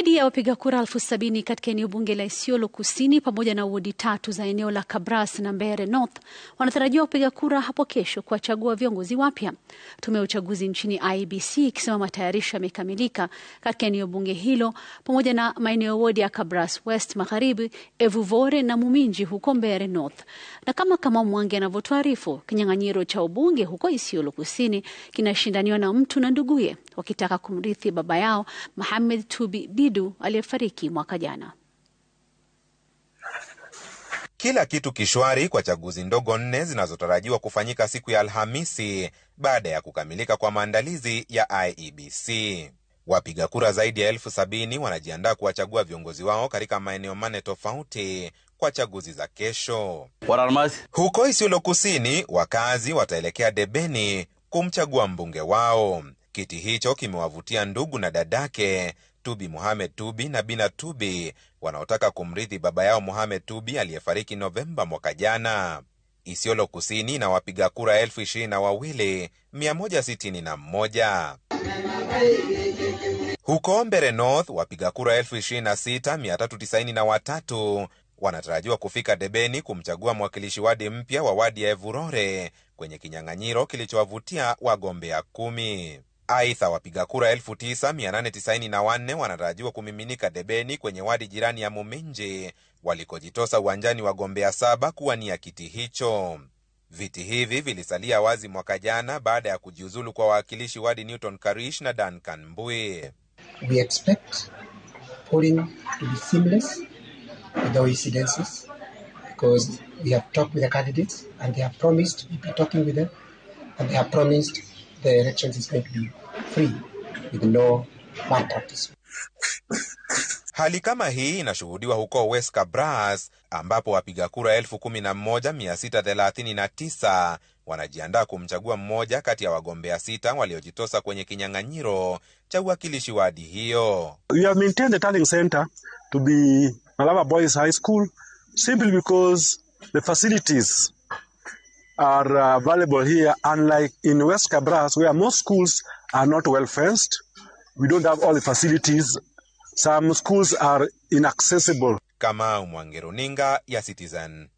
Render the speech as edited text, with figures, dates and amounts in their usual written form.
Zaidi ya wapiga kura 70,000 katika eneo bunge la Isiolo Kusini pamoja na wodi 3 za eneo la Kabras na Mbeere North wanatarajiwa kupiga kura hapo kesho kuwachagua viongozi wapya. Tume ya uchaguzi nchini IEBC ikisema matayarisho yamekamilika katika eneo bunge hilo pamoja na maeneo wodi ya Kabras West Magharibi, Evuvore na Muminji huko Mbeere North. Na kama Mwangi anavyotuarifu, kinyang'anyiro cha ubunge huko Isiolo Kusini kinashindaniwa na mtu na nduguye wakitaka kumrithi baba yao Mohamed Tubi Bidu aliyefariki mwaka jana. Kila kitu kishwari kwa chaguzi ndogo 4 zinazotarajiwa kufanyika siku ya Alhamisi baada ya kukamilika kwa maandalizi ya IEBC. Wapiga kura zaidi ya 70,000 wanajiandaa kuwachagua viongozi wao katika maeneo 4 tofauti kwa chaguzi za kesho. Huko Isiolo Kusini, wakazi wataelekea debeni kumchagua mbunge wao. Kiti hicho kimewavutia ndugu na dadake Tubi Mohamed Tubi na Bina Tubi wanaotaka kumrithi baba yao Mohamed Tubi aliyefariki Novemba mwaka jana. Isiolo Kusini na wapiga kura 22,161. Huko Mbeere North wapiga kura 26,393 wanatarajiwa kufika debeni kumchagua mwakilishi wadi mpya wa wadi ya Evurore kwenye kinyang'anyiro kilichowavutia wagombea 10. Aidha, wapiga kura 9,894 wanatarajiwa kumiminika debeni kwenye wadi jirani ya Muminji walikojitosa uwanjani wagombea 7 kuwania kiti hicho. Viti hivi vilisalia wazi mwaka jana baada ya kujiuzulu kwa wawakilishi wadi Newton Karish na Duncan Mbui. We expect polling to be seamless with no incidences because we have talked with the candidates and they have promised we be talking with them and they have promised the elections is going to be free with no malpractice. Hali kama hii inashuhudiwa huko West Kabras ambapo wapiga kura 11,639 wanajiandaa kumchagua mmoja kati ya wagombea 6 waliojitosa kwenye kinyang'anyiro cha uwakilishi wadi hiyo. We have maintained the tallying center to be Malaba Boys High School simply because the facilities are available here, unlike in West Kabras where most schools are not well fenced. We don't have all the facilities. Some schools are inaccessible. Kamau Mwangi, runinga ya Citizen.